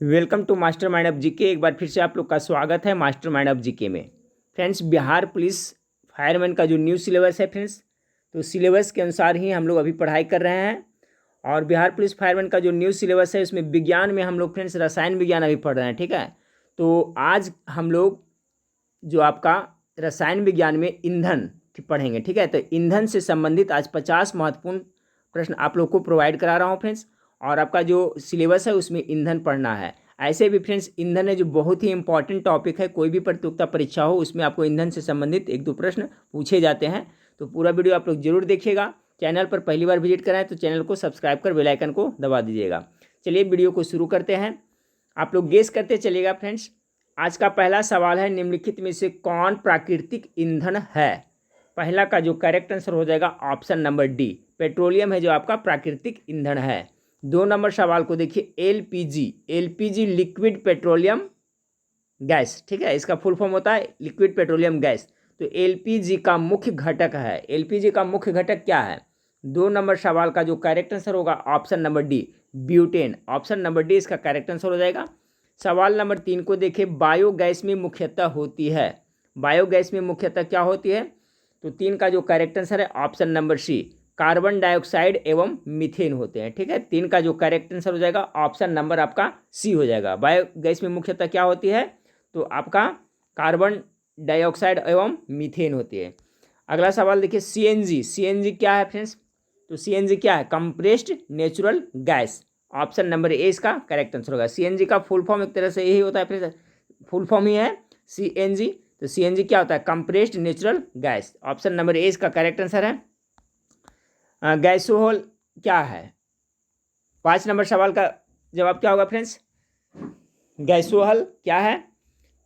Welcome to master mind of GK. एक बार फिर से आप लोग का स्वागत है मास्टर माइंड ऑफ जीके में। फ्रेंड्स, बिहार पुलिस फायरमैन का जो न्यू सिलेबस है फ्रेंड्स, तो सिलेबस के अनुसार ही हम लोग अभी पढ़ाई कर रहे हैं। और बिहार पुलिस फायरमैन का जो न्यू सिलेबस है उसमें विज्ञान में हम लोग फ्रेंड्स रसायन विज्ञान अभी पढ़ रहे हैं। ठीक है, तो आज हम लोग जो आपका रसायन विज्ञान में ईंधन पढ़ेंगे। ठीक है, तो ईंधन से संबंधित आज 50 महत्वपूर्ण प्रश्न आप लोग को प्रोवाइड करा रहा हूँ फ्रेंड्स। और आपका जो सिलेबस है उसमें ईंधन पढ़ना है। ऐसे भी फ्रेंड्स ईंधन है जो बहुत ही इंपॉर्टेंट टॉपिक है, कोई भी प्रतियोगिता परीक्षा हो उसमें आपको ईंधन से संबंधित एक दो प्रश्न पूछे जाते हैं। तो पूरा वीडियो आप लोग जरूर देखिएगा। चैनल पर पहली बार विजिट कराएं तो चैनल को सब्सक्राइब कर बेल आइकन को दबा दीजिएगा। चलिए वीडियो को शुरू करते हैं। आप लोग गेस करते चलिएगा फ्रेंड्स। आज का पहला सवाल है, निम्नलिखित में से कौन प्राकृतिक ईंधन है? पहला का जो करेक्ट आंसर हो जाएगा ऑप्शन नंबर डी, पेट्रोलियम है जो आपका प्राकृतिक ईंधन है। 2 नंबर सवाल को देखिए, एलपीजी लिक्विड पेट्रोलियम गैस। ठीक है, इसका फुल फॉर्म होता है लिक्विड पेट्रोलियम गैस। तो एलपीजी का मुख्य घटक है, एलपीजी का मुख्य घटक क्या है? 2 नंबर सवाल का जो करेक्ट आंसर होगा option number D, butane. Option number D इसका करेक्ट आंसर हो जाएगा। सवाल नंबर 3 को देखिए, बायोगैस में मुख्यतः होती है, बायोगैस में मुख्यतः क्या होती है? तो 3 का जो करेक्ट आंसर है option number C, carbon dioxide एवं मीथेन होते हैं। ठीक है, 3 का जो करेक्ट आंसर हो जाएगा ऑप्शन नंबर आपका सी हो जाएगा। बायोगैस में मुख्यतः क्या होती है? तो आपका कार्बन डाइऑक्साइड एवं मीथेन होती है। अगला सवाल देखिए, सीएनजी क्या है फ्रेंड्स? तो सीएनजी क्या है? Compressed natural gas. Option number A इसका करेक्ट आंसर होगा। सीएनजी का फुल फॉर्म एक तरह से यही होता है फ्रेंड्स, फुल फॉर्म ही है सीएनजी। तो सीएनजी क्या होता है? Compressed natural gas. Option number A इसका करेक्ट आंसर है। गैसोहॉल क्या है? 5 नंबर सवाल का जवाब क्या होगा फ्रेंड्स? गैसोहॉल क्या है?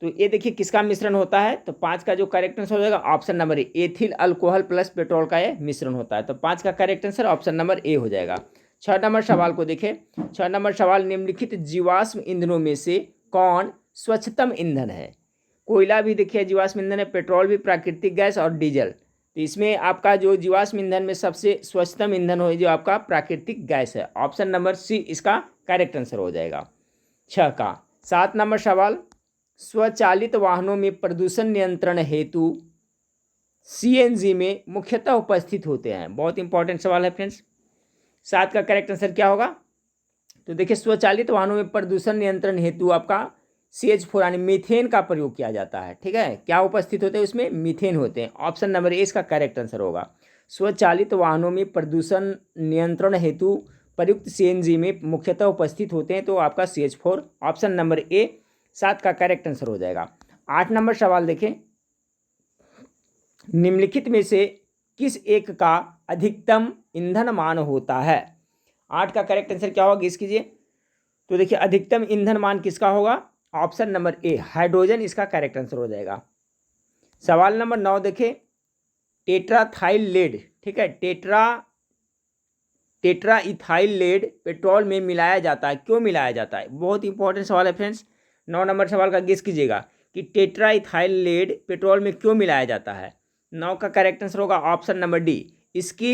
तो ये देखिए किसका मिश्रण होता है? तो 5 का जो करेक्ट आंसर हो जाएगा option number A, ethyl alcohol plus petrol का ये मिश्रण होता है। तो 5 का correct answer option number A हो जाएगा। 6 नंबर सवाल को देखें। 6 नंबर सवाल, निम्नलिखित जीवाश्म ईंधनों में से कौन स्वच्छतम ईंधन है? कोयला भी देखिए जीवाश्म ईंधन है, पेट्रोल भी, प्राकृतिक गैस और डीजल। तो इसमें आपका जो जीवाश्म ईंधन में सबसे स्वच्छतम ईंधन हो जो आपका प्राकृतिक गैस है। ऑप्शन नंबर सी इसका करेक्ट आंसर हो जाएगा 6 का। 7 नंबर सवाल, स्वचालित वाहनों में प्रदूषण नियंत्रण हेतु सीएनजी में मुख्यतः उपस्थित होते हैं। बहुत इंपॉर्टेंट सवाल है फ्रेंड्स। 7 का करेक्ट आंसर क्या होगा? तो देखिए स्वचालित वाहनों में प्रदूषण नियंत्रण हेतु आपका CH4 यानी मीथेन का प्रयोग किया जाता है। ठीक है, क्या उपस्थित होते हैं उसमें? मीथेन होते हैं। ऑप्शन नंबर ए इसका करेक्ट आंसर होगा। स्वचालित वाहनों में प्रदूषण नियंत्रण हेतु प्रयुक्त सीएनजी में मुख्यतः उपस्थित होते हैं, तो आपका CH4 ऑप्शन नंबर ए 7 का करेक्ट आंसर हो जाएगा। 8 नंबर सवाल देखें, निम्नलिखित में से किस एक का अधिकतम ईंधन मान होता है? 8 का करेक्ट आंसर क्या होगा? गेस कीजिए। तो देखिए अधिकतम ईंधन मान किसका होगा? ऑप्शन नंबर ए, हाइड्रोजन इसका करेक्ट आंसर हो जाएगा। सवाल नंबर 9 देखें, टेट्राथाइल लेड। ठीक है, टेट्रा इथाइल लेड पेट्रोल में मिलाया जाता है, क्यों मिलाया जाता है? बहुत इंपॉर्टेंट सवाल है फ्रेंड्स। 9 नंबर सवाल का गेस कीजिएगा कि टेट्रा इथाइल लेड पेट्रोल में क्यों मिलाया जाता है। 9 का करेक्ट आंसर होगा ऑप्शन नंबर डी, इसकी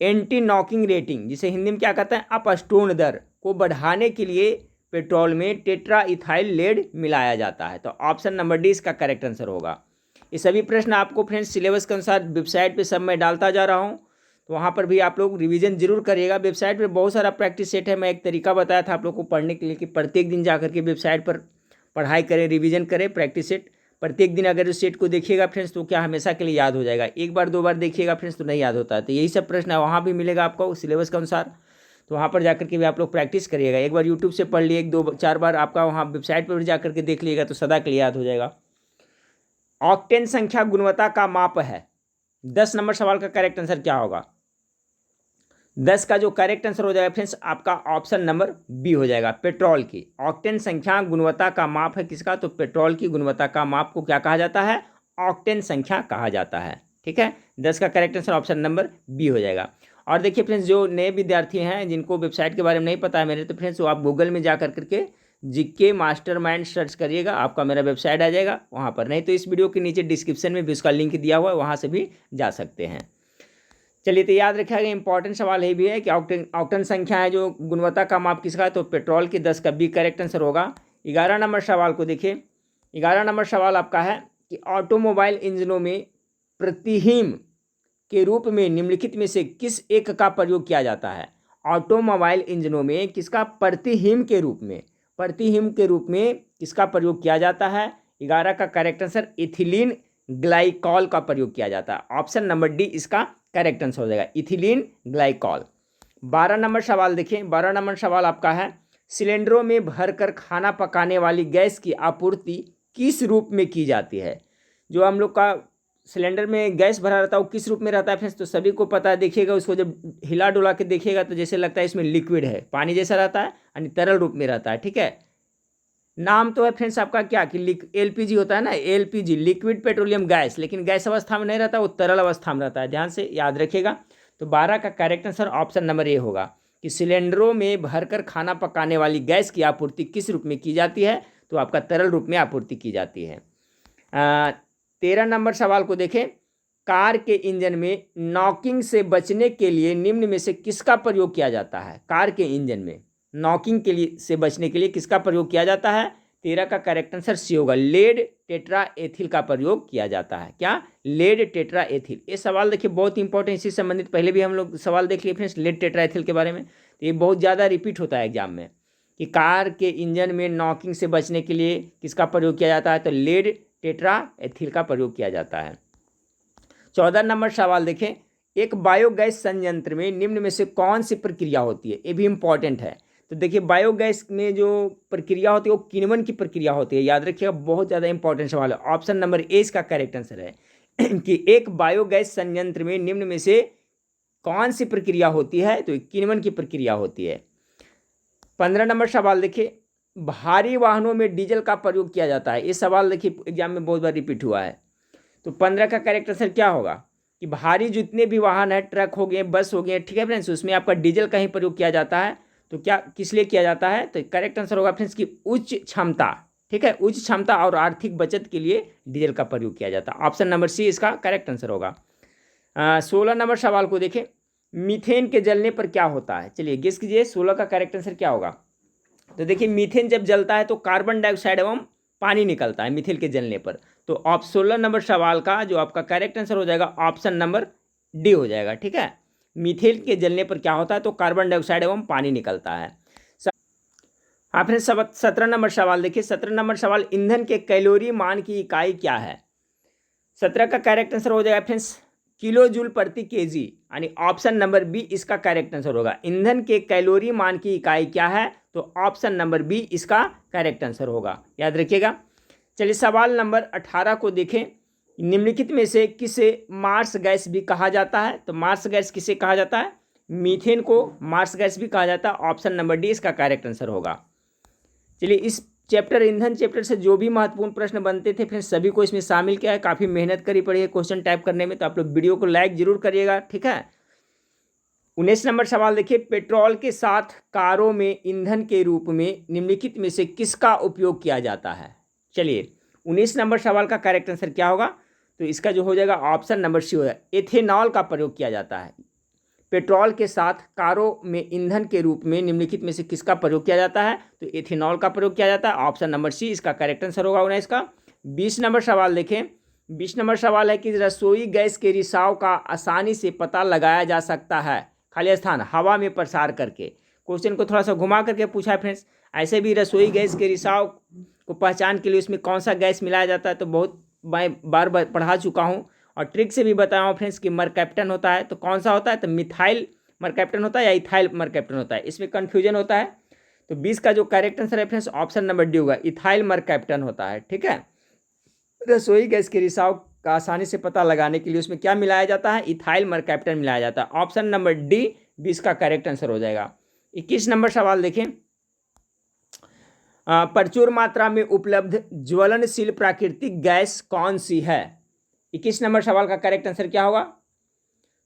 एंटी नॉकिंग रेटिंग, जिसे हिंदी में क्या कहते हैं, अपस्टोन दर को बढ़ाने के लिए पेट्रोल में टेट्रा इथाइल लेड मिलाया जाता है। तो ऑप्शन नंबर डी इसका करेक्ट आंसर होगा। ये सभी प्रश्न आपको फ्रेंड्स सिलेबस के अनुसार वेबसाइट पे सब मैं डालता जा रहा हूँ, तो वहाँ पर भी आप लोग रिवीजन जरूर करिएगा। वेबसाइट पे बहुत सारा प्रैक्टिस सेट है। मैं एक तरीका बताया था आप लोग को पढ़ने के लिए कि प्रत्येक दिन जाकर के वेबसाइट पर पढ़ाई करें, रिवीजन करें, प्रैक्टिस सेट प्रत्येक दिन अगर उस सेट को देखिएगा फ्रेंड्स तो क्या हमेशा के लिए याद हो जाएगा। एक बार 2 बार देखिएगा फ्रेंड्स तो नहीं याद होता है। तो यही सब प्रश्न है, वहाँ भी मिलेगा आपको सिलेबस के अनुसार, तो वहाँ पर जाकर के भी आप लोग प्रैक्टिस करिएगा। एक बार यूट्यूब से पढ़ लिए, 2-4 बार आपका वहाँ वेबसाइट पर भी जाकर के देख लीजिएगा तो सदा के लिए याद हो जाएगा। ऑक्टेन संख्या गुणवत्ता का माप है। 10 नंबर सवाल का करेक्ट आंसर क्या होगा? 10 का जो करेक्ट आंसर हो जाएगा फ्रेंड्स आपका ऑप्शन नंबर बी हो जाएगा, पेट्रोल की। ऑक्टेन संख्या गुणवत्ता का माप है किसका? तो पेट्रोल की गुणवत्ता का माप को क्या कहा जाता है? ऑक्टेन संख्या कहा जाता है। ठीक है, 10 का correct answer option number B हो जाएगा। और देखिए फ्रेंड्स, जो नए विद्यार्थी हैं जिनको वेबसाइट के बारे में नहीं पता है मेरे, तो फ्रेंड्स वो आप गूगल में जा करके जीके मास्टर माइंड सर्च करिएगा, आपका मेरा वेबसाइट आ जाएगा वहाँ पर। नहीं तो इस वीडियो के नीचे डिस्क्रिप्शन में भी उसका लिंक दिया हुआ है, वहाँ से भी जा सकते हैं। चलिए, तो याद रखिएगा, इंपॉर्टेंट सवाल ये भी है कि ऑक्टेन संख्या है जो गुणवत्ता का माप किसका है, तो पेट्रोल की 10 का बी करेक्ट आंसर होगा। 11 नंबर सवाल को देखिए। 11 नंबर सवाल आपका है कि ऑटोमोबाइल इंजनों में प्रतिहीम के रूप में निम्नलिखित में से किस एक का प्रयोग किया जाता है। ऑटोमोबाइल इंजनों में किसका प्रतिहीम के रूप में किसका प्रयोग किया जाता है। 11 का करेक्ट आंसर इथिलीन ग्लाइकॉल का प्रयोग किया जाता है। ऑप्शन नंबर डी इसका करेक्ट आंसर हो जाएगा, इथिलीन ग्लाइकॉल। 12 नंबर सवाल देखिए। 12 नंबर सवाल आपका है, सिलेंडरों में भरकर खाना पकाने वाली गैस की आपूर्ति किस रूप में की जाती है। जो हम लोग का सिलेंडर में गैस भरा रहता है वो किस रूप में रहता है फ्रेंड्स, तो सभी को पता है। देखिएगा उसको जब हिला डुला के देखिएगा तो जैसे लगता है इसमें लिक्विड है, पानी जैसा रहता है यानी तरल रूप में रहता है। ठीक है, नाम तो है फ्रेंड्स आपका क्या कि एलपीजी होता है ना, एलपीजी लिक्विड पेट्रोलियम गैस, लेकिन गैस अवस्था में नहीं रहता, वो तरल अवस्था में रहता है। ध्यान से याद रखिएगा। तो 12 का correct answer option number A होगा कि सिलेंडरों में भरकर खाना पकाने वाली गैस की आपूर्ति किस रूप में की जाती है, तो आपका तरल रूप में आपूर्ति की जाती है। 13 नंबर सवाल को देखें। कार के इंजन में नॉकिंग से बचने के लिए निम्न में से किसका प्रयोग किया जाता है। कार के इंजन में नॉकिंग के लिए से बचने के लिए किसका प्रयोग किया जाता है। 13 का करेक्ट आंसर सी होगा, लेड टेट्रा एथिल का प्रयोग किया जाता है। क्या, लेड टेट्रा एथिल। ये सवाल देखिए बहुत इंपॉर्टेंट, इसी संबंधित पहले भी हम लोग सवाल देख लिए फ्रेंड्स लेड टेट्रा एथिल के बारे में। तो ये बहुत ज़्यादा रिपीट होता है एग्जाम में कि कार के इंजन में नॉकिंग से बचने के लिए किसका प्रयोग किया जाता है, तो लेड टेट्रा एथिल का प्रयोग किया जाता है। 14 नंबर सवाल देखें। एक बायोगैस संयंत्र में निम्न में से कौन सी प्रक्रिया होती है। ये भी इंपॉर्टेंट है। तो देखिए बायोगैस में जो प्रक्रिया होती है वो किण्वन की प्रक्रिया होती है। याद रखिएगा, बहुत ज़्यादा इंपॉर्टेंट सवाल है। ऑप्शन नंबर ए इसका करेक्ट आंसर है कि एक बायोगैस संयंत्र में निम्न में से कौन सी प्रक्रिया होती है, तो किण्वन की प्रक्रिया होती है। 15 नंबर सवाल देखिए। भारी वाहनों में डीजल का प्रयोग किया जाता है। ये सवाल देखिए एग्जाम में बहुत बार रिपीट हुआ है। तो 15 का करेक्ट आंसर क्या होगा कि भारी जितने भी वाहन है, ट्रक हो गए, बस हो गए, ठीक है फ्रेंड्स, उसमें आपका डीजल का ही प्रयोग किया जाता है। तो क्या किस लिए किया जाता है, तो करेक्ट आंसर होगा फ्रेंड्स की उच्च क्षमता। ठीक है, उच्च क्षमता और आर्थिक बचत के लिए डीजल का प्रयोग किया जाता है। ऑप्शन नंबर सी इसका करेक्ट आंसर होगा। 16 नंबर सवाल को देखें। मीथेन के जलने पर क्या होता है। चलिए गेस कीजिए 16 का करेक्ट आंसर क्या होगा। तो देखिए मीथेन जब जलता है तो कार्बन डाइऑक्साइड एवं पानी निकलता है मीथेन के जलने पर। तो 16 नंबर सवाल का जो आपका करेक्ट आंसर हो जाएगा ऑप्शन नंबर डी हो जाएगा। ठीक है, मीथेन के जलने पर क्या होता है, तो कार्बन डाइऑक्साइड एवं पानी निकलता है। आपने 17 नंबर सवाल देखिए। 17 नंबर सवाल, ईंधन के कैलोरी मान की इकाई क्या है। 17 का करेक्ट आंसर हो जाएगा फ्रेंड्स किलो जूल प्रति केजी, यानी ऑप्शन नंबर बी इसका करेक्ट आंसर होगा। ईंधन के कैलोरी मान की इकाई क्या है, तो ऑप्शन नंबर बी इसका करेक्ट आंसर होगा। याद रखिएगा। चलिए सवाल नंबर 18 को देखें। निम्नलिखित में से किसे मार्स गैस भी कहा जाता है, तो मार्स गैस किसे कहा जाता है, मीथेन को मार्स गैस भी कहा जाता है। ऑप्शन नंबर डी इसका करेक्ट आंसर होगा। चलिए इस चैप्टर ईंधन चैप्टर से जो भी महत्वपूर्ण प्रश्न बनते थे फ्रेंड्स सभी को इसमें शामिल किया है। काफ़ी मेहनत करी पड़ी है क्वेश्चन टाइप करने में, तो आप लोग वीडियो को लाइक जरूर करिएगा। ठीक है, 19 नंबर सवाल देखिए। पेट्रोल के साथ कारों में ईंधन के रूप में निम्नलिखित में से किसका उपयोग किया जाता है। चलिए 19 नंबर सवाल का करेक्ट आंसर क्या होगा, तो इसका जो हो जाएगा ऑप्शन नंबर सी होगा, एथेनॉल का प्रयोग किया जाता है। पेट्रोल के साथ कारों में ईंधन के रूप में निम्नलिखित में से किसका प्रयोग किया जाता है, तो एथेनॉल का प्रयोग किया जाता है। ऑप्शन नंबर सी इसका करेक्ट आंसर होगा 19 का। 20 नंबर सवाल देखें। 20 नंबर सवाल है कि रसोई गैस के रिसाव का आसानी से पता लगाया जा सकता है खाली स्थान हवा में प्रसार करके। क्वेश्चन को थोड़ा सा घुमा करके पूछा है फ्रेंड्स। ऐसे भी रसोई गैस के रिसाव को पहचान के लिए उसमें कौन सा गैस मिलाया जाता है, तो बहुत बार पढ़ा चुका हूँ और ट्रिक से भी बताया हूँ फ्रेंड्स कि मरकैप्टन होता है। तो कौन सा होता है, तो मिथाइल मरकैप्टन होता है या इथाइल मरकैप्टन होता है, इसमें कन्फ्यूजन होता है। तो 20 का जो करेक्ट आंसर है फ्रेंड्स ऑप्शन नंबर डी होगा, इथाइल मरकैप्टन होता है। ठीक है, रसोई गैस के रिसाव का आसानी से पता लगाने के लिए उसमें क्या मिलाया जाता है, इथाइल मरकैप्टन मिलाया जाता है। ऑप्शन नंबर डी 20 का करेक्ट आंसर हो जाएगा। 21 नंबर सवाल देखें। प्रचुर मात्रा में उपलब्ध ज्वलनशील प्राकृतिक गैस कौन सी है। 21 नंबर सवाल का करेक्ट आंसर क्या होगा,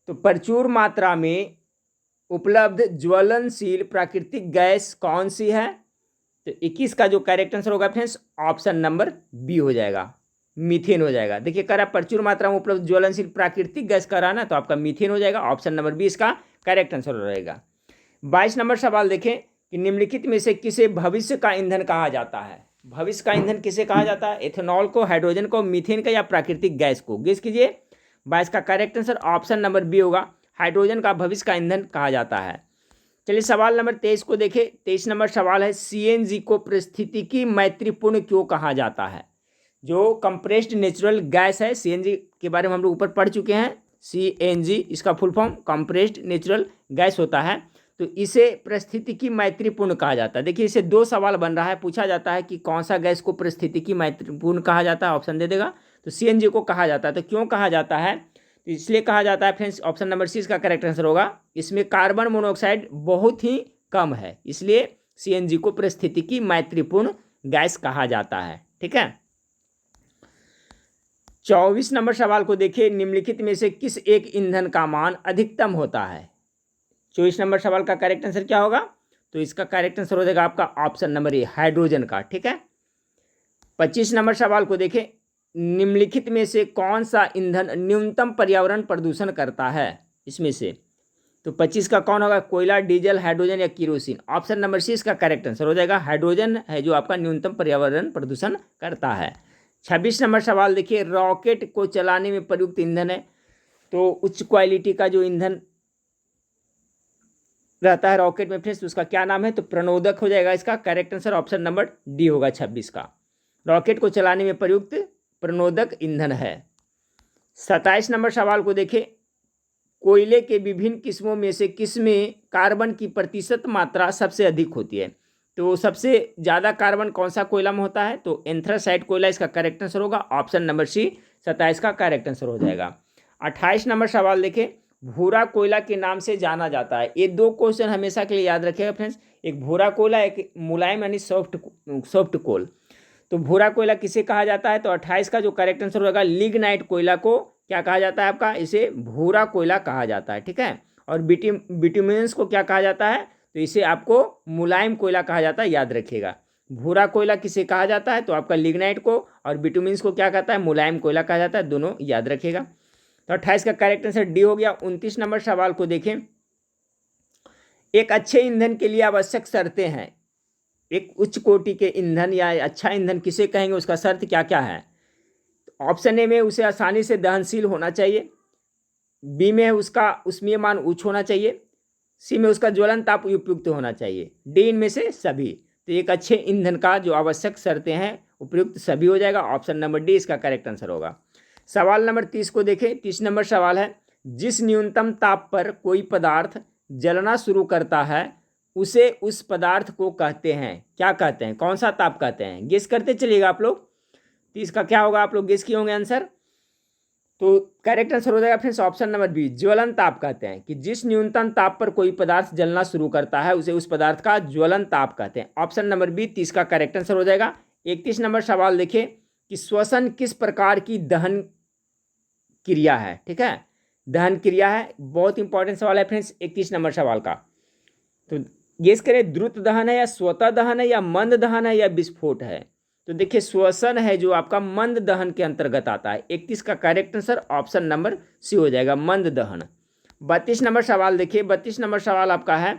तो प्रचुर मात्रा में उपलब्ध ज्वलनशील प्राकृतिक गैस कौन सी है, तो 21 का जो करेक्ट आंसर होगा फ्रेंड्स ऑप्शन नंबर बी हो जाएगा। मीथेन हो जाएगा। देखिए कह रहा प्रचुर मात्रा में उपलब्ध ज्वलनशील प्राकृतिक गैस कह रहा ना, तो आपका मीथेन हो जाएगा। ऑप्शन नंबर बी इसका करेक्ट आंसर रहेगा। 22 नंबर सवाल देखें कि निम्नलिखित में से किसे भविष्य का ईंधन कहा जाता है। भविष्य का ईंधन किसे कहा जाता है? एथेनॉल को, हाइड्रोजन को, मीथेन का या प्राकृतिक गैस को? गेस कीजिए। 22 का correct answer option number B होगा, हाइड्रोजन का भविष्य का ईंधन कहा जाता है। चलिए सवाल नंबर 23 को देखें। 23 नंबर सवाल है, सीएनजी को पारिस्थितिकी मैत्रीपूर्ण क्यों कहा जाता है? जो कंप्रेस्ड नेचुरल गैस है, सीएनजी के बारे में हम लोग ऊपर पढ़ चुके हैं। सीएनजी इसका full form compressed natural gas होता है, तो इसे पारिस्थितिकी मैत्रीपूर्ण कहा जाता है। देखिए इसे दो सवाल बन रहा है, पूछा जाता है कि कौन सा गैस को पारिस्थितिकी मैत्रीपूर्ण कहा जाता है, ऑप्शन दे देगा। तो सीएनजी को कहा जाता है। तो क्यों कहा जाता है? तो इसलिए कहा जाता है फ्रेंड्स, ऑप्शन नंबर सी इसका करेक्ट आंसर होगा। इसमें कार्बन मोनोऑक्साइड बहुत ही कम है, इसलिए सीएनजी को पारिस्थितिकी मैत्रीपूर्ण गैस कहा जाता है। ठीक है। 24 नंबर सवाल को देखिए, निम्नलिखित में से किस एक ईंधन का मान अधिकतम होता है? 24 नंबर सवाल का करेक्ट आंसर क्या होगा? तो इसका करेक्ट आंसर हो जाएगा आपका ऑप्शन नंबर ए, हाइड्रोजन का। ठीक है। 25 नंबर सवाल को देखें, निम्नलिखित में से कौन सा ईंधन न्यूनतम पर्यावरण प्रदूषण करता है इसमें से? तो 25 का कौन होगा? कोयला, डीजल, हाइड्रोजन या केरोसिन? ऑप्शन नंबर सी इसका करेक्ट आंसर हो जाएगा, हाइड्रोजन है जो आपका न्यूनतम पर्यावरण प्रदूषण करता है। 26 नंबर सवाल देखिए, रॉकेट को चलाने में प्रयुक्त ईंधन है, तो उच्च क्वालिटी का जो ईंधन रहता है रॉकेट में फ्रेंड्स, उसका क्या नाम है? तो प्रणोदक हो जाएगा। इसका correct answer option number D होगा 26 का। रॉकेट को चलाने में प्रयुक्त प्रणोदक ईंधन है। 27 नंबर सवाल को देखें, कोयले के विभिन्न किस्मों में से किसमें कार्बन की प्रतिशत मात्रा सबसे अधिक होती है? तो सबसे ज़्यादा कार्बन कौन सा कोयला में होता है? तो एंथ्रासाइट कोयला इसका करेक्ट आंसर होगा, ऑप्शन नंबर सी 27 का करेक्ट आंसर हो जाएगा। 28 नंबर सवाल देखें, भूरा कोयला के नाम से जाना जाता है। ये दो क्वेश्चन हमेशा के लिए याद रखिएगा फ्रेंड्स, एक भूरा कोयला, एक मुलायम यानी सॉफ्ट कोल। तो भूरा कोयला किसे कहा जाता है? तो 28 का जो करेक्ट आंसर होगा, लिग्नाइट कोयला को क्या कहा जाता है आपका? इसे भूरा कोयला कहा जाता है। ठीक है। और बिटुमेंस को क्या कहा जाता है? तो इसे आपको मुलायम कोयला कहा जाता है, याद रखिएगा। भूरा कोयला किसे कहा जाता है? तो आपका लिग्नाइट को, और बिटुमेंस को क्या कहता है? मुलायम कोयला कहा जाता है, दोनों याद रखिएगा। तो 28 का करेक्ट आंसर डी हो गया। 29 नंबर सवाल को देखें, एक अच्छे ईंधन के लिए आवश्यक शर्तें हैं। एक उच्च कोटि के ईंधन या अच्छा ईंधन किसे कहेंगे, उसका शर्त क्या क्या है? ऑप्शन ए में उसे आसानी से दहनशील होना चाहिए, बी में उसका उष्मीय मान उच्च होना चाहिए, सी में उसका ज्वलन ताप उपयुक्त होना चाहिए, डी इनमें से सभी। तो एक अच्छे ईंधन का जो आवश्यक शर्तें हैं उपयुक्त सभी हो जाएगा, ऑप्शन नंबर डी इसका करेक्ट आंसर होगा। सवाल नंबर 30 को देखें। 30 नंबर सवाल है, जिस न्यूनतम ताप पर कोई पदार्थ जलना शुरू करता है उसे उस पदार्थ को कहते हैं, क्या कहते हैं? कौन सा ताप कहते हैं? गेस करते चलिएगा आप लोग। 30 का क्या होगा? आप लोग गेस किए होंगे आंसर। तो करेक्ट आंसर हो जाएगा फ्रेंड्स ऑप्शन नंबर बी, ज्वलन ताप कहते हैं। कि जिस न्यूनतम ताप पर कोई पदार्थ जलना शुरू करता है उसे उस पदार्थ का ज्वलन ताप कहते हैं, ऑप्शन नंबर बी 30 का करेक्ट आंसर हो जाएगा। 31 नंबर सवाल देखिए कि श्वसन किस प्रकार की दहन क्रिया है? ठीक है, दहन क्रिया है, बहुत इंपॉर्टेंट सवाल है फ्रेंड्स 31 नंबर सवाल का। तो गेस करें, द्रुत दहन है या स्वतः दहन है या मंद दहन है या विस्फोट है? तो देखिए श्वसन है जो आपका मंद दहन के अंतर्गत आता है। 31 का correct answer option number C हो जाएगा, मंद दहन। 32 नंबर सवाल देखिए। 32 नंबर सवाल आपका है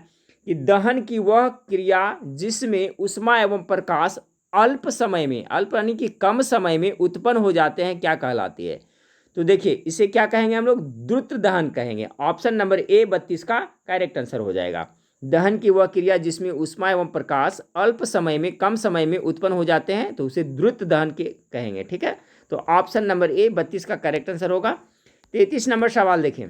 कि दहन की वह क्रिया जिसमें ऊष्मा एवं प्रकाश अल्प समय में, अल्प यानी कि कम समय में उत्पन्न हो जाते हैं, क्या कहलाती है? तो देखिए इसे क्या कहेंगे हम लोग? द्रुत दहन कहेंगे, ऑप्शन नंबर ए 32 का करेक्ट आंसर हो जाएगा। दहन की वह क्रिया जिसमें ऊष्मा एवं प्रकाश अल्प समय में, कम समय में उत्पन्न हो जाते हैं, तो उसे द्रुत दहन के कहेंगे। ठीक है, तो ऑप्शन नंबर ए 32 का करेक्ट आंसर होगा। 33 नंबर सवाल देखें।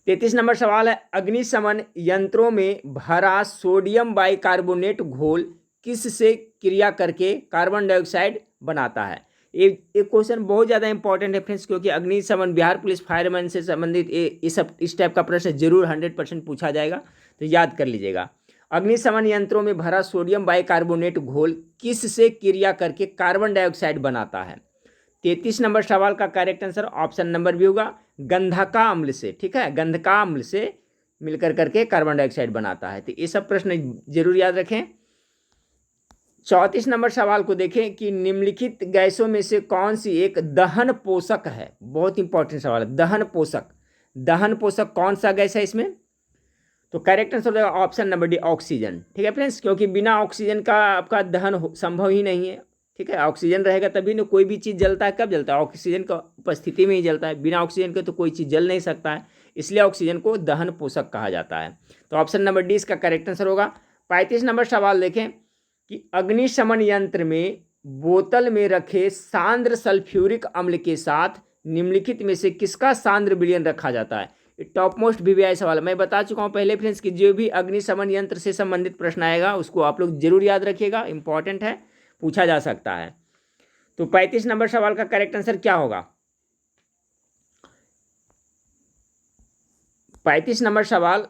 33 नंबर सवाल है, अग्निशमन यंत्रों में भरा सोडियम बाइकार्बोनेट घोल किस से क्रिया करके कार्बन डाइऑक्साइड बनाता है? एक क्वेश्चन बहुत ज़्यादा इंपॉर्टेंट है फ्रेंड्स, क्योंकि अग्निशमन, बिहार पुलिस फायरमैन से संबंधित इस टाइप का प्रश्न जरूर 100% पूछा जाएगा, तो याद कर लीजिएगा। अग्निशमन यंत्रों में भरा सोडियम बाइकार्बोनेट घोल किस से क्रिया करके कार्बन डाइऑक्साइड बनाता है? 33 नंबर सवाल का करेक्ट आंसर ऑप्शन नंबर भी होगा, गंधका अम्ल से। ठीक है, गंधका अम्ल से मिलकर करके कार्बन डाइऑक्साइड बनाता है। तो ये सब प्रश्न जरूर याद रखें। 34 नंबर सवाल को देखें कि निम्नलिखित गैसों में से कौन सी एक दहन पोषक है। बहुत इंपॉर्टेंट सवाल है, दहन पोषक। दहन पोषक कौन सा गैस है इसमें? तो करेक्ट आंसर हो जाएगा ऑप्शन नंबर डी, ऑक्सीजन। ठीक है फ्रेंड्स, क्योंकि बिना ऑक्सीजन का आपका दहन संभव ही नहीं है। ठीक है, ऑक्सीजन रहेगा तभी ना कोई भी चीज़ जलता है। कब जलता है? ऑक्सीजन का उपस्थिति में ही जलता है। बिना ऑक्सीजन के तो कोई चीज़ जल नहीं सकता है, इसलिए ऑक्सीजन को दहन पोषक कहा जाता है। तो ऑप्शन नंबर डी इसका करेक्ट आंसर होगा। 35 नंबर सवाल देखें कि अग्निशमन यंत्र में बोतल में रखे सांद्र सल्फ्यूरिक अम्ल के साथ निम्नलिखित में से किसका सांद्र विलयन रखा जाता है। टॉप मोस्ट वीवीआई सवाल है। मैं बता चुका हूँ पहले फ्रेंड्स कि जो भी अग्निशमन यंत्र से संबंधित प्रश्न आएगा उसको आप लोग जरूर याद रखिएगा, इंपॉर्टेंट है, पूछा जा सकता है। तो 35 नंबर सवाल का करेक्ट आंसर क्या होगा? 35 नंबर सवाल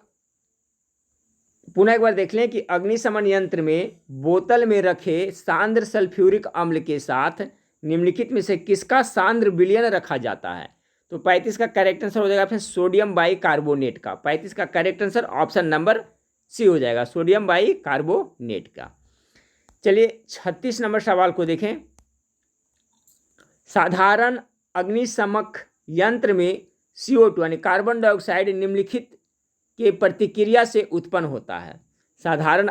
पुनः एक बार देख लें कि अग्निशमन यंत्र में बोतल में रखे सांद्र सल्फ्यूरिक अम्ल के साथ निम्नलिखित में से किसका सांद्र विलयन रखा जाता है। तो 35 का करेक्ट आंसर हो जाएगा फिर सोडियम बाइकार्बोनेट का। 35 का correct answer option number C हो जाएगा, सोडियम बाइकार्बोनेट का। चलिए 36 नंबर सवाल को देखें। साधारण अग्निशमक यंत्र में CO2 यानी कार्बन डाइऑक्साइड निम्नलिखित के प्रतिक्रिया से उत्पन्न होता है। साधारण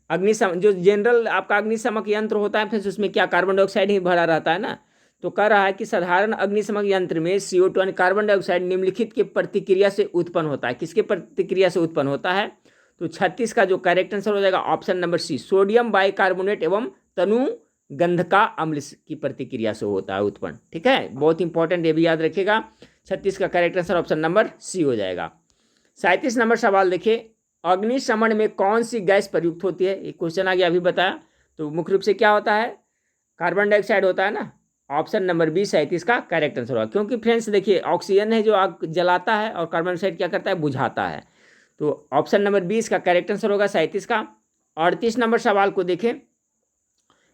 अग्निशमक जो जनरल आपका अग्निशमक यंत्र होता है फिर उसमें क्या कार्बन डाइऑक्साइड ही भरा रहता है ना। तो कह रहा है कि साधारण अग्निशमक यंत्र में CO2 यानी कार्बन डाइऑक्साइड निम्नलिखित के प्रतिक्रिया से उत्पन्न होता है। किसके प्रतिक्रिया से उत्पन्न होता है? तो 36 का जो करेक्ट आंसर हो जाएगा option number C, sodium bicarbonate एवं तनु गंधका अम्ल की प्रतिक्रिया से होता है उत्पन्न। ठीक है, बहुत इंपॉर्टेंट, ये भी याद रखिएगा। 36 का correct answer option number C हो जाएगा। 37 नंबर सवाल देखिए, अग्निशमन में कौन सी गैस प्रयुक्त होती है। एक क्वेश्चन आ गया अभी बताया। तो मुख्य रूप से क्या होता है? कार्बन डाइऑक्साइड होता है ना। ऑप्शन नंबर बी 37 का करेक्ट आंसर होगा, क्योंकि फ्रेंड्स देखिए ऑक्सीजन है जो आग जलाता है और कार्बन डाइऑक्साइड क्या करता है? बुझाता है। तो ऑप्शन नंबर बी इसका करेक्ट आंसर होगा 37 का। 38 नंबर सवाल को देखें,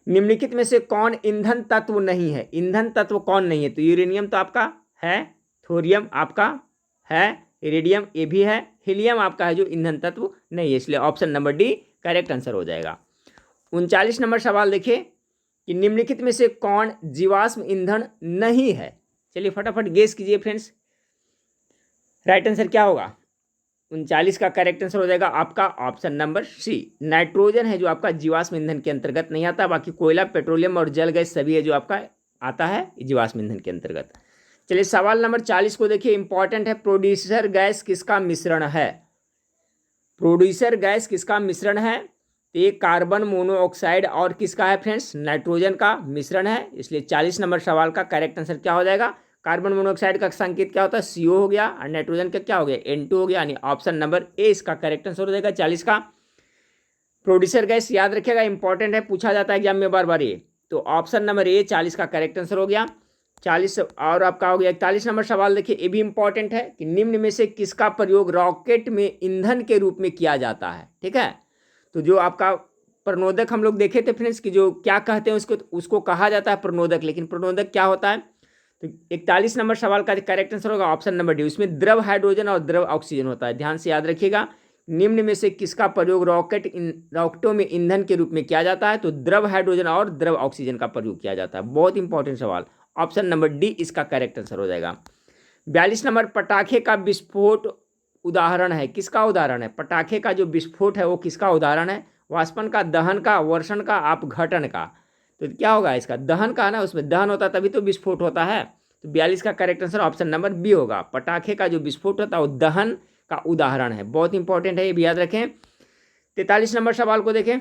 निम्नलिखित में से कौन ईंधन तत्व नहीं है। ईंधन तत्व कौन नहीं है? तो यूरेनियम तो आपका है, थोरियम आपका है, इरिडियम ये भी है, हीलियम आपका है जो ईंधन तत्व नहीं है, इसलिए option number D correct answer हो जाएगा। 39 नंबर सवाल देखिए कि निम्नलिखित में से कौन जीवाश्म ईंधन नहीं है। चलिए फटाफट गेस कीजिए फ्रेंड्स, राइट आंसर क्या होगा? 39 का करेक्ट आंसर हो जाएगा आपका ऑप्शन नंबर सी, नाइट्रोजन है जो आपका जीवाश्म ईंधन के अंतर्गत नहीं आता। बाकी कोयला, पेट्रोलियम और जल गैस सभी है जो आपका आता है जीवाश्म ईंधन के अंतर्गत। चलिए सवाल नंबर 40 को देखिए, इंपॉर्टेंट है। प्रोड्यूसर गैस किसका मिश्रण है? प्रोड्यूसर गैस किसका मिश्रण है? ये कार्बन मोनोऑक्साइड और किसका है फ्रेंड्स? नाइट्रोजन का मिश्रण है। इसलिए 40 नंबर सवाल का करेक्ट आंसर क्या हो जाएगा? कार्बन मोनोऑक्साइड का संकेत क्या होता है? CO हो गया, और नाइट्रोजन का क्या हो गया? N2 हो गया, यानी ऑप्शन नंबर ए इसका करेक्ट आंसर हो जाएगा 40 का। प्रोड्यूसर गैस याद रखिएगा, इंपॉर्टेंट है, पूछा जाता है एग्जाम में बार बार ये। तो ऑप्शन नंबर ए 40 का करेक्ट आंसर हो गया। 40 और आपका हो गया 41 नंबर सवाल देखिए, ये भी इंपॉर्टेंट है कि निम्न में से किसका प्रयोग रॉकेट में ईंधन के रूप में किया जाता है। ठीक है, तो जो आपका प्रणोदक हम लोग देखे थे फ्रेंड्स कि जो क्या कहते हैं उसको कहा जाता है प्रणोदक, लेकिन प्रणोदक क्या होता है? तो 41 नंबर सवाल का करेक्ट आंसर होगा ऑप्शन नंबर डी, उसमें द्रव हाइड्रोजन और द्रव ऑक्सीजन होता है। ध्यान से याद रखिएगा, निम्न में से किसका प्रयोग रॉकेटों में ईंधन के रूप में किया जाता है? तो द्रव हाइड्रोजन और द्रव ऑक्सीजन का प्रयोग किया जाता है। बहुत इंपॉर्टेंट सवाल, ऑप्शन नंबर डी इसका करेक्ट आंसर हो जाएगा। 42 नंबर, पटाखे का विस्फोट उदाहरण है, किसका उदाहरण है? पटाखे का जो विस्फोट है वो किसका उदाहरण है? वाष्पन का, दहन का, वर्षण का, अपघटन का। तो क्या होगा इसका? दहन का ना, उसमें दहन होता है तभी तो विस्फोट होता है। तो 42 का correct answer option number B होगा। पटाखे का जो विस्फोट होता है वो दहन का उदाहरण है। बहुत इंपॉर्टेंट है, ये भी याद रखें। 43 नंबर सवाल को देखें,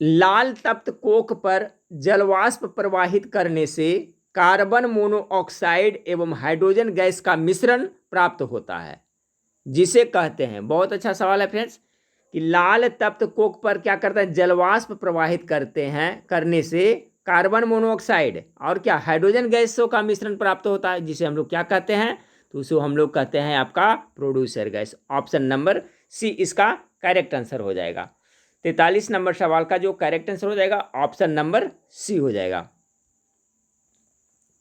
लाल तप्त कोक पर जलवाष्प प्रवाहित करने से कार्बन मोनोऑक्साइड एवं हाइड्रोजन गैस का मिश्रण प्राप्त होता है, जिसे कहते हैं। बहुत अच्छा सवाल है फ्रेंड्स कि लाल तप्त कोक पर क्या करता है? जलवाष्प प्रवाहित करते हैं, करने से कार्बन मोनोऑक्साइड और क्या हाइड्रोजन गैसों का मिश्रण प्राप्त होता है, जिसे हम लोग क्या कहते हैं? तो उसे हम लोग कहते हैं आपका producer gas. Option number C इसका करेक्ट आंसर हो जाएगा। 43 नंबर सवाल का जो करेक्ट आंसर हो जाएगा ऑप्शन नंबर सी हो जाएगा।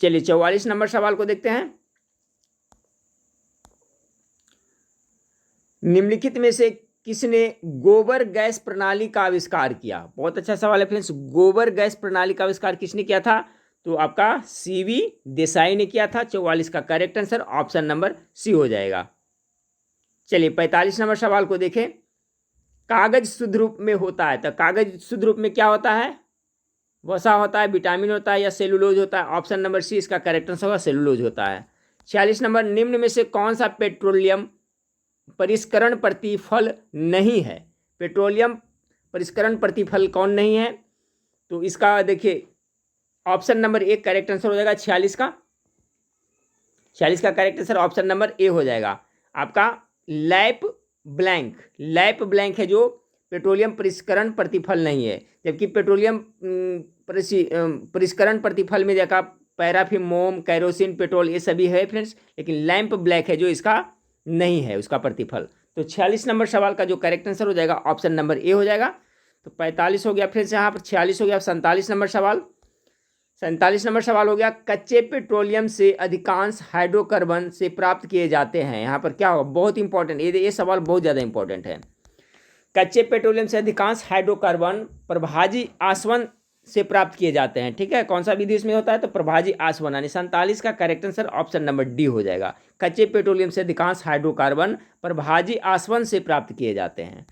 चलिए 44 नंबर सवाल को देखते हैं, निम्नलिखित में से किसने गोबर गैस प्रणाली का आविष्कार किया? बहुत अच्छा सवाल है फ्रेंड्स। गोबर गैस प्रणाली का आविष्कार किसने किया था? तो आपका सीवी देसाई ने किया था। 44 का correct answer option number C हो जाएगा। चलिए 45 नंबर सवाल को देखें। कागज शुद्ध रूप में होता है, तो कागज शुद्ध रूप में क्या होता है? वसा होता है, विटामिन होता है या सेलुलोज होता है? ऑप्शन नंबर सी इसका करेक्ट आंसर होगा, सेलुलोज होता है। 46 नंबर, निम्न में से कौन सा पेट्रोलियम परिष्करण प्रतिफल नहीं है? पेट्रोलियम परिष्करण प्रतिफल कौन नहीं है? तो इसका देखिए option number A correct answer हो जाएगा 46 का। 46 का correct answer option number A हो जाएगा आपका लैप ब्लैंक। लैप ब्लैंक है जो पेट्रोलियम परिष्करण प्रतिफल नहीं है, जबकि पेट्रोलियम परिष्करण प्रतिफल में देखा पैराफिन, मोम, कैरोसिन, पेट्रोल ये सभी है फ्रेंड्स, लेकिन लैंप ब्लैक है जो इसका नहीं है उसका प्रतिफल। तो 46 नंबर सवाल का जो करेक्ट आंसर हो जाएगा ऑप्शन नंबर ए हो जाएगा। तो 45 हो गया फ्रेंड्स, यहाँ पर 46 हो गया। 47 नंबर सवाल, 47 नंबर सवाल हो गया, कच्चे पेट्रोलियम से अधिकांश हाइड्रोकार्बन से प्राप्त किए जाते हैं। यहाँ पर क्या होगा? बहुत इंपॉर्टेंट, ये सवाल बहुत ज़्यादा इंपॉर्टेंट है। कच्चे पेट्रोलियम से अधिकांश हाइड्रोकार्बन प्रभाजी आसवन से प्राप्त किए जाते हैं। ठीक है, कौन सा विधि इसमें होता है? तो प्रभाजी आसवन, यानी 47 का correct answer option number D हो जाएगा। कच्चे पेट्रोलियम से अधिकांश हाइड्रोकार्बन प्रभाजी आसवन से प्राप्त किए जाते हैं।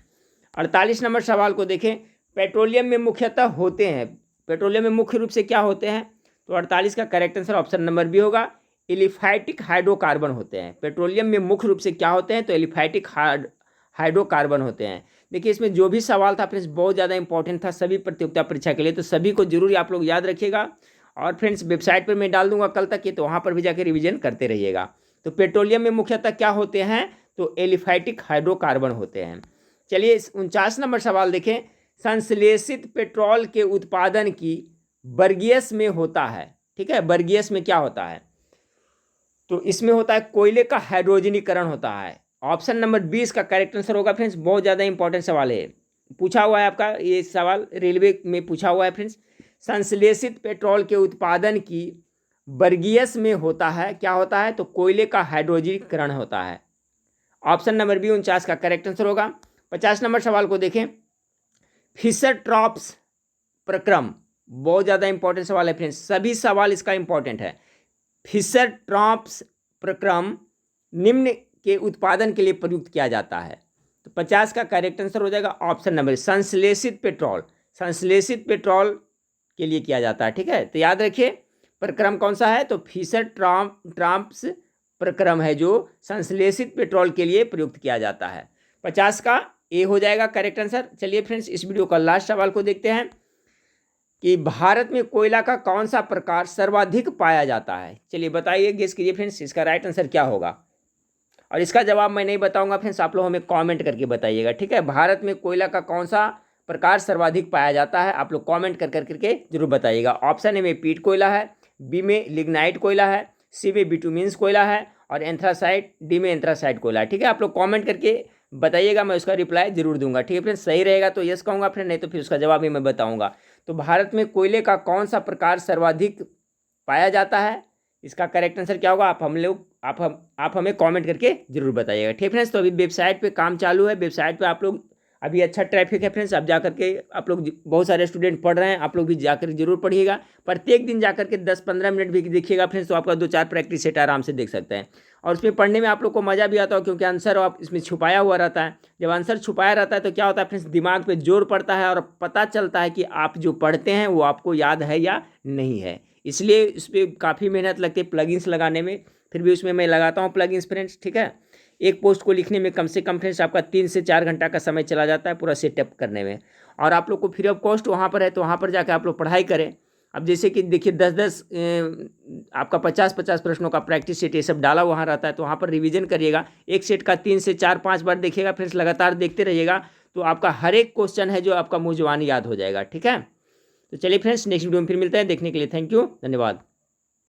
48 नंबर सवाल को देखें। पेट्रोलियम में मुख्यतः होते हैं, पेट्रोलियम में मुख्य रूप से क्या होते हैं? तो 48 का correct answer option number B होगा, एलिफैटिक हाइड्रोकार्बन होते हैं। पेट्रोलियम में मुख्य रूप से क्या होते हैं? तो एलिफैटिक हाइड्रोकार्बन होते हैं। देखिए इसमें जो भी सवाल था फ्रेंड्स बहुत ज़्यादा इंपॉर्टेंट था सभी प्रतियोगिता परीक्षा के लिए, तो सभी को जरूर आप लोग याद रखिएगा। और फ्रेंड्स वेबसाइट पर मैं डाल दूंगा कल तक के, तो वहाँ पर भी जाकर रिवीजन करते रहिएगा। तो पेट्रोलियम में मुख्यतः क्या होते हैं? तो एलिफैटिक हाइड्रोकार्बन होते हैं। चलिए 49 नंबर सवाल देखें। संश्लेषित पेट्रोल के उत्पादन की बर्गियस में होता है। ठीक है, बर्गियस में क्या होता है? तो इसमें होता है कोयले का हाइड्रोजनीकरण होता है। ऑप्शन नंबर 20 का करेक्ट आंसर होगा फ्रेंड्स। बहुत ज़्यादा इंपॉर्टेंट सवाल है, पूछा हुआ है आपका ये सवाल रेलवे में पूछा हुआ है फ्रेंड्स। संश्लेषित पेट्रोल के उत्पादन की बर्गियस में होता है, क्या होता है? तो कोयले का हाइड्रोजनीकरण होता है। ऑप्शन नंबर बी 49 का करेक्ट आंसर होगा। 50 नंबर सवाल को देखें। फिशर ट्रॉप्स प्रक्रम, बहुत ज़्यादा इंपॉर्टेंट सवाल है फ्रेंड्स, सभी सवाल इसका इंपॉर्टेंट है। फिशर ट्रॉप्स प्रक्रम निम्न के उत्पादन के लिए प्रयुक्त किया जाता है। तो 50 का करेक्ट आंसर हो जाएगा ऑप्शन नंबर संश्लेषित पेट्रोल। संश्लेषित पेट्रोल के लिए किया जाता है। ठीक है, तो याद रखिए प्रक्रम कौन सा है? तो फिशर ट्रॉप्स प्रक्रम है जो संश्लेषित पेट्रोल के लिए प्रयुक्त किया जाता है। 50 का ए हो जाएगा करेक्ट आंसर। चलिए फ्रेंड्स इस वीडियो का लास्ट सवाल को देखते हैं कि भारत में कोयला का कौन सा प्रकार सर्वाधिक पाया जाता है? चलिए बताइए, गेस कीजिए फ्रेंड्स इसका राइट आंसर क्या होगा। और इसका जवाब मैं नहीं बताऊंगा फ्रेंड्स, आप लोग हमें कमेंट करके बताइएगा। ठीक है, भारत में कोयला का कौन सा प्रकार सर्वाधिक पाया जाता है आप लोग कमेंट करके जरूर बताइएगा। ऑप्शन ए में पीट कोयला है, बी में लिग्नाइट कोयला है, सी में बिटुमिन्स कोयला है और एंथ्रासाइट, डी में एंथ्रासाइट कोयला है। ठीक है, आप लोग कमेंट करके बताइएगा, मैं उसका रिप्लाई जरूर दूंगा। ठीक है फ्रेंड्स, सही रहेगा तो यस कहूँगा फ्रेंड, नहीं तो फिर उसका जवाब भी मैं बताऊँगा। तो भारत में कोयले का कौन सा प्रकार सर्वाधिक पाया जाता है, इसका करेक्ट आंसर क्या होगा? आप हमें कमेंट करके जरूर बताइएगा। ठीक फ्रेंड्स, तो अभी वेबसाइट पे काम चालू है, वेबसाइट पे आप लोग अभी अच्छा ट्रैफिक है फ्रेंड्स, आप जाकर के आप लोग बहुत सारे स्टूडेंट पढ़ रहे हैं, आप लोग भी जाकर जरूर पढ़िएगा। प्रत्येक दिन जाकर के 10-15 मिनट भी देखिएगा फ्रेंड्स, तो आपका 2-4 प्रैक्टिस सेट आराम से देख सकते हैं। और उसमें पढ़ने में आप लोग को मज़ा भी आता हो, क्योंकि आंसर आप इसमें छुपाया हुआ रहता है। जब आंसर छुपाया रहता है तो क्या होता है फ्रेंड्स, दिमाग पे जोर पड़ता है और पता चलता है कि आप जो पढ़ते हैं वो आपको याद है या नहीं है। इसलिए इस पर काफ़ी मेहनत लगती है प्लगइन्स लगाने में, फिर भी उसमें मैं लगाता हूँ प्लगइन्स फ्रेंड्स। ठीक है, एक पोस्ट को लिखने में कम से कम फ्रेंड्स आपका 3 से 4 घंटा का समय चला जाता है पूरा सेटअप करने में। और आप लोग को फ्री ऑफ कॉस्ट वहाँ पर है, तो वहाँ पर जाकर आप लोग पढ़ाई करें। अब जैसे कि देखिए 10-10 आपका 50-50 प्रश्नों का प्रैक्टिस सेट ये सब डाला वहाँ रहता है, तो वहाँ पर रिवीजन करिएगा। एक सेट का 3 से 4-5 बार देखिएगा फ्रेंड्स, लगातार देखते रहिएगा, तो आपका हर एक क्वेश्चन है जो आपका मुँह जुबानी याद हो जाएगा। ठीक है, तो चलिए फ्रेंड्स नेक्स्ट वीडियो में फिर मिलते हैं। देखने के लिए थैंक यू, धन्यवाद।